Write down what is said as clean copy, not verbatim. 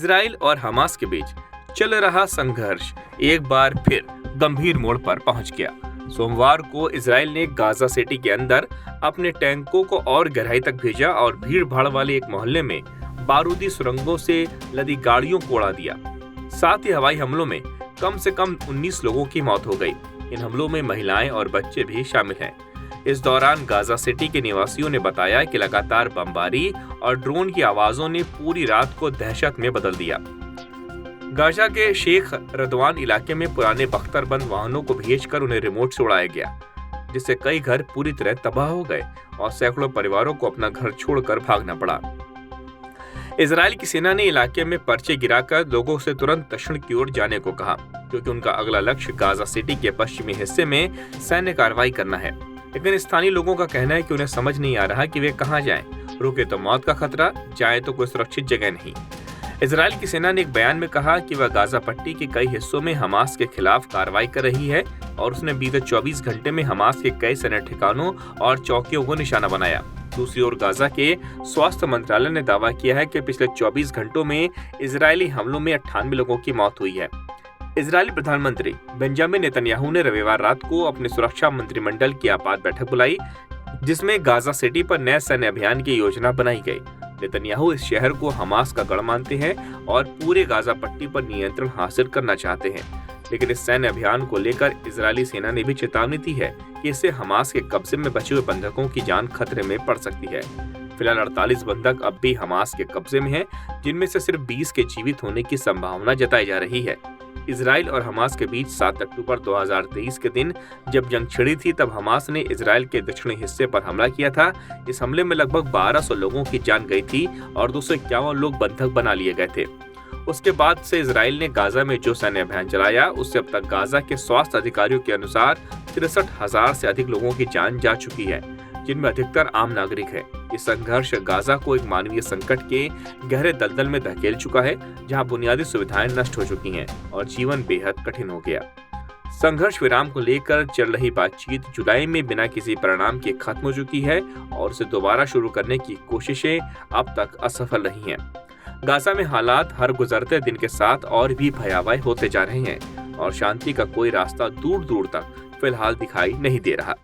Israel और Hamas के बीच चल रहा संघर्ष एक बार फिर गंभीर मोड़ पर पहुंच गया। सोमवार को इजराइल ने गाजा सिटी के अंदर अपने टैंकों को और गहराई तक भेजा और भीड़ भाड़ वाले एक मोहल्ले में बारूदी सुरंगों से लदी गाड़ियों को उड़ा दिया। साथ ही हवाई हमलों में कम से कम 19 लोगों की मौत हो गई। इन हमलों में महिलाएं और बच्चे भी शामिल हैं। इस दौरान गाजा सिटी के निवासियों ने बताया कि लगातार बमबारी और ड्रोन की आवाजों ने पूरी रात को दहशत में बदल दिया। गाजा के शेख रदवान इलाके में पुराने बख्तरबंद वाहनों को भेजकर उन्हें रिमोट से उड़ाया गया, जिससे कई घर पूरी तरह तबाह हो गए और सैकड़ों परिवारों को अपना घर छोड़कर भागना पड़ा। इजराइल की सेना ने इलाके में पर्चे गिराकर लोगों से तुरंत दक्षिण की ओर जाने को कहा, क्योंकि उनका अगला लक्ष्य गाजा सिटी के पश्चिमी हिस्से में सैन्य कार्रवाई करना है। लेकिन स्थानीय लोगों का कहना है कि उन्हें समझ नहीं आ रहा कि वे कहां जाएं। रुके तो मौत का खतरा, जाए तो कोई सुरक्षित जगह नहीं। इजराइल की सेना ने एक बयान में कहा कि वह गाजा पट्टी के कई हिस्सों में हमास के खिलाफ कार्रवाई कर रही है और उसने बीते 24 घंटे में हमास के कई सैन्य ठिकानों और चौकियों को निशाना बनाया। दूसरी ओर गाजा के स्वास्थ्य मंत्रालय ने दावा किया है कि पिछले 24 घंटों में इजरायली हमलों में 98 लोगों की मौत हुई है। इजरायली प्रधानमंत्री बेंजामिन नेतन्याहू ने रविवार रात को अपने सुरक्षा मंत्रिमंडल की आपात बैठक बुलाई, जिसमें गाजा सिटी पर नए सैन्य अभियान की योजना बनाई गई। नेतन्याहू इस शहर को हमास का गढ़ मानते हैं और पूरे गाजा पट्टी पर नियंत्रण हासिल करना चाहते हैं। लेकिन इस सैन्य अभियान को लेकर इजरायली सेना ने भी चेतावनी दी है कि इससे हमास के कब्जे में बचे हुए बंधकों की जान खतरे में पड़ सकती है। फिलहाल 48 बंधक अब भी हमास के कब्जे में हैं, जिनमें से सिर्फ 20 के जीवित होने की संभावना जताई जा रही है। इजराइल और हमास के बीच 7 अक्टूबर 2023 के दिन जब जंग छिड़ी थी, तब हमास ने इजराइल के दक्षिणी हिस्से पर हमला किया था। इस हमले में लगभग 1200 लोगों की जान गई थी और 251 लोग बंधक बना लिए गए थे। उसके बाद से इजराइल ने गाजा में जो सैन्य अभियान चलाया, उससे अब तक गाजा के स्वास्थ्य अधिकारियों के अनुसार 63,000 से अधिक लोगों की जान जा चुकी है, जिनमें अधिकतर आम नागरिक है। ये संघर्ष गाजा को एक मानवीय संकट के गहरे दलदल में धकेल चुका है, जहां बुनियादी सुविधाएं नष्ट हो चुकी हैं और जीवन बेहद कठिन हो गया। संघर्ष विराम को लेकर चल रही बातचीत जुलाई में बिना किसी परिणाम के खत्म हो चुकी है और उसे दोबारा शुरू करने की कोशिशें अब तक असफल रही हैं। गाजा में हालात हर गुजरते दिन के साथ और भी भयावह होते जा रहे हैं और शांति का कोई रास्ता दूर दूर तक फिलहाल दिखाई नहीं दे रहा।